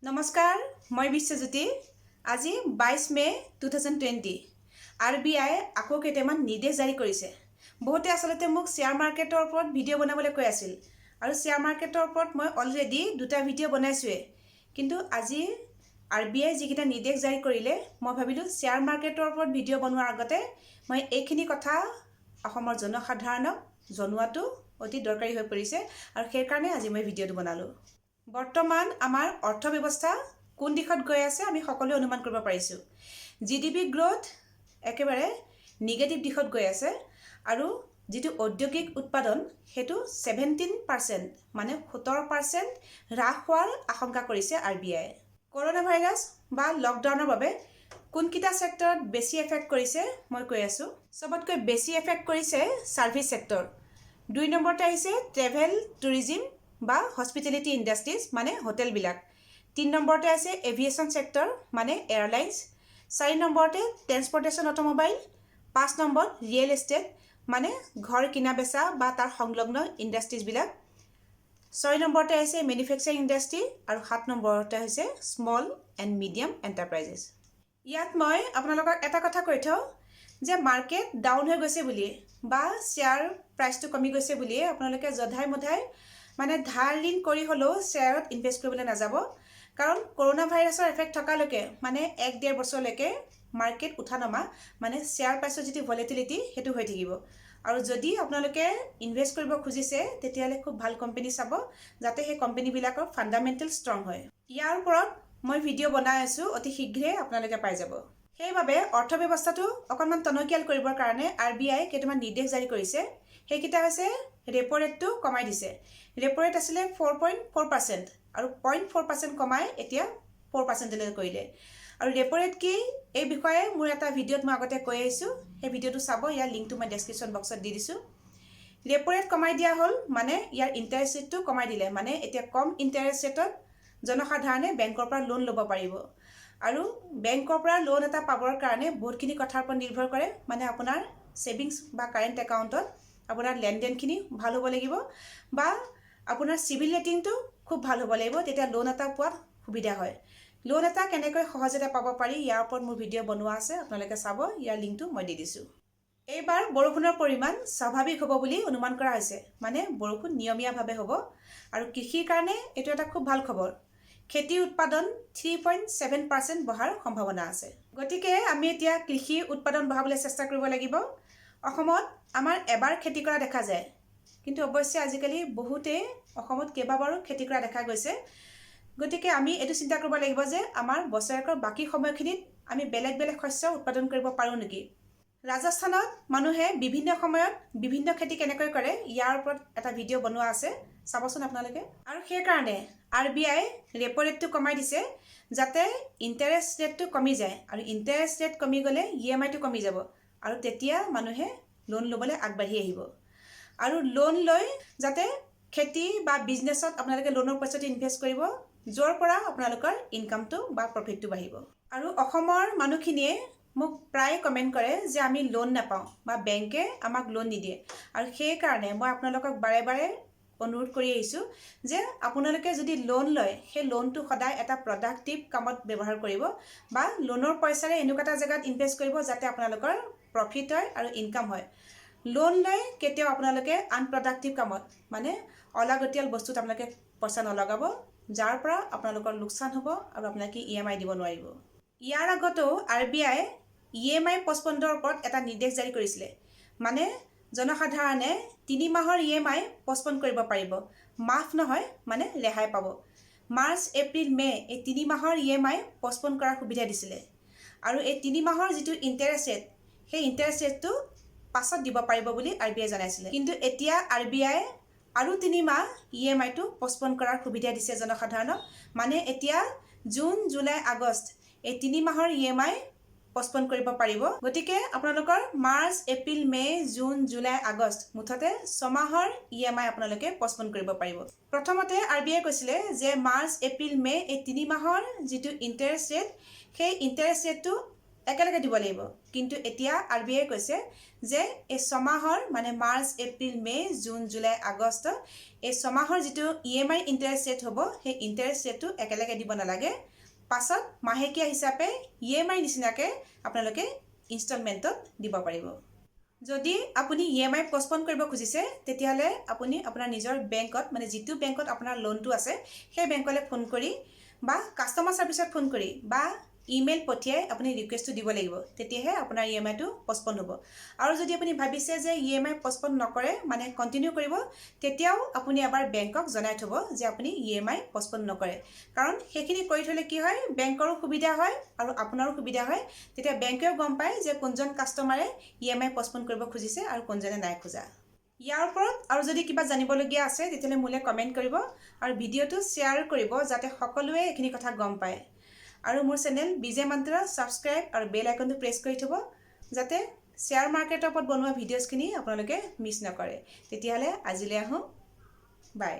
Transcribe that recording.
নমস্কাৰ, মই বিশ্বজ্যোতি। আজি 22 মে 2020। RBI আকৌ কেইটামান নিৰ্দেশ জাৰি কৰিছে। বহুতে আচলতে মোক শ্বেয়াৰ মাৰ্কেটৰ ওপৰত ভিডিঅ' বনাবলৈ কৈ আছিল আৰু শ্বেয়াৰ মাৰ্কেটৰ ওপৰত মই অলৰেডি দুটা ভিডিঅ' বনাইছোৱে। কিন্তু আজি RBI যিকেইটা নিৰ্দেশ জাৰি কৰিলে, মই ভাবিলোঁ শ্বেয়াৰ মাৰ্কেটৰ ওপৰত ভিডিঅ' বনোৱাৰ আগতে মই এইখিনি কথা অসমৰ জনসাধাৰণক জনোৱাটো অতি দৰকাৰী হৈ পৰিছে আৰু সেইকাৰণে আজি মই ভিডিঅ'টো বনালোঁ। বৰ্তমান আমাৰ অৰ্থব্যৱস্থা কোন দিশত গৈ আছে আমি সকলোৱে অনুমান কৰিব পাৰিছোঁ। GDP গ্ৰোথ একেবাৰে নিগেটিভ দিশত গৈ আছে আৰু যিটো ঔদ্যোগিক উৎপাদন সেইটো 17% মানে 17% হ্ৰাস হোৱাৰ আশংকা কৰিছে RBI। কৰোনা ভাইৰাছ বা লকডাউনৰ বাবে কোনকেইটা ছেক্টৰত বেছি এফেক্ট কৰিছে মই কৈ আছোঁ। চবতকৈ বেছি এফেক্ট কৰিছে ছাৰ্ভিচ ছেক্টৰ। 2 নম্বৰতে আহিছে ট্ৰেভেল টুৰিজিম বা হস্পিটেলিটি ইণ্ডাষ্ট্ৰিজ মানে হোটেলবিলাক। 3 নম্বৰতে আছে এভিয়েশ্যন ছেক্টৰ মানে এয়াৰলাইন্স। 4 নম্বৰতে transportation automobile. 5 number real estate মানে ঘৰ কিনা বেচা বা তাৰ সংলগ্ন ইণ্ডাষ্ট্ৰিজবিলাক। 6 নম্বৰতে আছে মেনুফেকচাৰিং ইণ্ডাষ্ট্ৰি আৰু 7 নম্বৰতে হৈছে স্মল এণ্ড মিডিয়াম এণ্টাৰপ্ৰাইজেছ। ইয়াত মই আপোনালোকক এটা কথা কৈ থওঁ যে মাৰ্কেট ডাউন হৈ গৈছে বুলিয়ে বা শ্বেয়াৰ প্ৰাইচটো কমি গৈছে বুলিয়ে আপোনালোকে জধাই মধাই মানে ধাৰ ঋণ কৰি হ'লেও শ্বেয়াৰত ইনভেষ্ট কৰিবলৈ নাযাব। কাৰণ কৰোনা ভাইৰাছৰ এফেক্ট থকালৈকে মানে 1-1.5 বছৰলৈকে মাৰ্কেট উঠা নমা মানে শ্বেয়াৰ প্ৰাইচৰ যিটো ভলেটিলিটি সেইটো হৈ থাকিব। আৰু যদি আপোনালোকে ইনভেষ্ট কৰিব খুজিছে তেতিয়াহ'লে খুব ভাল কোম্পানী চাব যাতে সেই কোম্পানীবিলাকৰ ফাণ্ডামেণ্টেল ষ্ট্ৰং হয়। ইয়াৰ ওপৰত মই ভিডিঅ' বনাই আছোঁ, অতি শীঘ্ৰেই আপোনালোকে পাই যাব। সেইবাবে অৰ্থব্যৱস্থাটো অকণমান টনকিয়াল কৰিবৰ কাৰণে RBI কেইটামান নিৰ্দেশ জাৰি কৰিছে। সেইকেইটা হৈছে ৰেপ' ৰেটটো কমাই দিছে। ৰেপ' ৰেট আছিলে 4.4% আৰু 0.4% কমাই এতিয়া 4%লৈ কৰিলে। আৰু ৰেপ' ৰেট কি এই বিষয়ে মোৰ এটা ভিডিঅ'ত মই আগতে কৈ আহিছোঁ, সেই ভিডিঅ'টো চাব, ইয়াৰ লিংকটো মই ডেছক্ৰিপশ্যন বক্সত দি দিছোঁ। ৰেপ' ৰেট কমাই দিয়া হ'ল মানে ইয়াৰ ইণ্টাৰেষ্ট ৰেটটো কমাই দিলে, মানে এতিয়া কম ইণ্টাৰেষ্ট ৰেটত জনসাধাৰণে বেংকৰ পৰা লোন ল'ব পাৰিব। আৰু বেংকৰ পৰা লোন এটা পাবৰ কাৰণে বহুতখিনি কথাৰ ওপৰত নিৰ্ভৰ কৰে, মানে আপোনাৰ ছেভিংছ বা কাৰেণ্ট একাউণ্টত আপোনাৰ লেনদেনখিনি ভাল হ'ব লাগিব বা আপোনাৰ চিভিল ৰেটিংটো খুব ভাল হ'ব লাগিব, তেতিয়া লোন এটা পোৱাত সুবিধা হয়। লোন এটা কেনেকৈ সহজতে পাব পাৰি ইয়াৰ ওপৰত মোৰ ভিডিঅ' বনোৱা আছে, আপোনালোকে চাব, ইয়াৰ লিংকটো মই দি দিছোঁ। এইবাৰ বৰষুণৰ পৰিমাণ স্বাভাৱিক হ'ব বুলি অনুমান কৰা হৈছে, মানে বৰষুণ নিয়মীয়াভাৱে হ'ব আৰু কৃষিৰ কাৰণে এইটো এটা খুব ভাল খবৰ। খেতিৰ উৎপাদন 3.7% বঢ়াৰ সম্ভাৱনা আছে। গতিকে আমি এতিয়া কৃষি উৎপাদন বঢ়াবলৈ চেষ্টা কৰিব লাগিব। অসমত আমাৰ এবাৰ খেতি কৰা দেখা যায়, কিন্তু অৱশ্যে আজিকালি বহুতেই অসমত কেইবাবাৰো খেতি কৰা দেখা গৈছে। গতিকে আমি এইটো চিন্তা কৰিব লাগিব যে আমাৰ বছৰেকৰ বাকী সময়খিনিত আমি বেলেগ বেলেগ শস্য উৎপাদন কৰিব পাৰোঁ নেকি। ৰাজস্থানত মানুহে বিভিন্ন সময়ত বিভিন্ন খেতি কেনেকৈ কৰে ইয়াৰ ওপৰত এটা ভিডিঅ' বনোৱা আছে, চাবচোন আপোনালোকে। আৰু সেইকাৰণে RBI ৰেপ' ৰেটটো কমাই দিছে যাতে ইণ্টাৰেষ্ট ৰেটটো কমি যায়, আৰু ইণ্টাৰেষ্ট ৰেট কমি গ'লে EMIটো কমি যাব আৰু তেতিয়া মানুহে লোন ল'বলৈ আগবাঢ়ি আহিব। আৰু লোন লৈ যাতে খেতি বা বিজনেছত আপোনালোকে লোনৰ পইচাটো ইনভেষ্ট কৰিব, য'ৰ পৰা আপোনালোকৰ ইনকামটো বা প্ৰফিটটো বাঢ়িব। আৰু অসমৰ মানুহখিনিয়ে মোক প্ৰায় কমেণ্ট কৰে যে আমি লোন নাপাওঁ বা বেংকে আমাক লোন নিদিয়ে, আৰু সেইকাৰণে মই আপোনালোকক বাৰে বাৰে অনুৰোধ কৰি আহিছোঁ যে আপোনালোকে যদি লোন লয় সেই লোনটো সদায় এটা প্ৰডাক্টিভ কামত ব্যৱহাৰ কৰিব বা লোনৰ পইচাৰে এনেকুৱা এটা জেগাত ইনভেষ্ট কৰিব যাতে আপোনালোকৰ প্ৰফিট হয় আৰু ইনকাম হয়। লোন লৈ কেতিয়াও আপোনালোকে আনপ্ৰডাক্টিভ কামত মানে অলাগতিয়াল বস্তুত আপোনালোকে পইচা নলগাব, যাৰ পৰা আপোনালোকৰ লোকচান হ'ব আৰু আপোনালোকে EMI দিব নোৱাৰিব। ইয়াৰ আগতো RBI EMI পষ্টপণ্ডৰ ওপৰত এটা নিৰ্দেশ জাৰি কৰিছিলে, মানে জনসাধাৰণে 3 মাহৰ EMI পষ্টপণ্ড কৰিব পাৰিব, মাফ নহয় মানে ৰেহাই পাব। মাৰ্চ, এপ্ৰিল, মে এই 3 মাহৰ EMI পষ্টপণ্ড কৰাৰ সুবিধা দিছিলে। আৰু এই 3 মাহৰ যিটো ইণ্টাৰেষ্ট ৰেট সেই ইণ্টাৰেষ্ট ৰেটটো পাছত দিব পাৰিব বুলি RBI জনাইছিলে। কিন্তু এতিয়া RBI আৰু 3 মাহ EMIটো পষ্টপণ্ড কৰাৰ সুবিধা দিছে জনসাধাৰণক, মানে এতিয়া জুন, জুলাই, আগষ্ট এই 3 মাহৰ EMI পষ্টপণ্ড কৰিব পাৰিব। গতিকে আপোনালোকৰ মাৰ্চ, এপ্ৰিল, মে, জুন, জুলাই, আগষ্ট মুঠতে 6 মাহৰ EMI আপোনালোকে পষ্টপণ্ড কৰিব পাৰিব। প্ৰথমতে RBI কৈছিলে যে মাৰ্চ, এপ্ৰিল, মে এই 3 মাহৰ যিটো ইণ্টাৰেষ্ট ৰেট সেই ইণ্টাৰেষ্ট ৰেটটো একেলগে দিব লাগিব কিন্তু এতিয়া আৰবিআই কৈছে যে এই ছমাহৰ মানে March April May June July August এই ছমাহৰ যিটো ইএমআই ইণ্টাৰেষ্ট ৰেট হ'ব সেই ইণ্টাৰেষ্ট ৰেটটো একেলগে দিব নালাগে পাছত মাহেকীয়া হিচাপে ইএমআই নিচিনাকৈ আপোনালোকে ইনষ্টলমেণ্টত দিব পাৰিব যদি আপুনি ইএমআই পষ্টপন কৰিব খুজিছে তেতিয়াহ'লে আপুনি আপোনাৰ নিজৰ বেংকত মানে যিটো বেংকত আপোনাৰ লোনটো আছে সেই বেংকলৈ ফোন কৰি বা কাষ্টমাৰ ছাৰ্ভিচত ফোন কৰি বা ইমেইল পঠিয়াই আপুনি ৰিকুৱেষ্টটো দিব লাগিব তেতিয়াহে আপোনাৰ ইএমআইটো পষ্টপন হ'ব আৰু যদি আপুনি ভাবিছে যে ইএমআই পষ্টপন নকৰে মানে কণ্টিনিউ কৰিব তেতিয়াও আপুনি এবাৰ বেংকক জনাই থ'ব যে আপুনি ইএমআই পষ্টপন নকৰে কাৰণ সেইখিনি কৰি থ'লে কি হয় বেংকৰো সুবিধা হয় আৰু আপোনাৰো সুবিধা হয় তেতিয়া বেংকেও গম পায় যে কোনজন কাষ্টমাৰে ইএমআই পষ্টপন কৰিব খুজিছে আৰু কোনজনে নাই খোজা ইয়াৰ ওপৰত আৰু যদি কিবা জানিবলগীয়া আছে তেতিয়াহ'লে মোলৈ কমেণ্ট কৰিব আৰু ভিডিঅ'টো শ্বেয়াৰ কৰিব যাতে সকলোৱে এইখিনি কথা গম পায় আৰু মোৰ চেনেল বিজে মন্ত্ৰ সাবস্ক্ৰাইব আৰু বেল আইকনটো প্ৰেছ কৰি থব যাতে শ্বেয়াৰ মাৰ্কেটৰ ওপৰত বনোৱা ভিডিঅ'ছখিনি আপোনালোকে মিছ নকৰে তেতিয়াহ'লে আজিলৈ আহোঁ বাই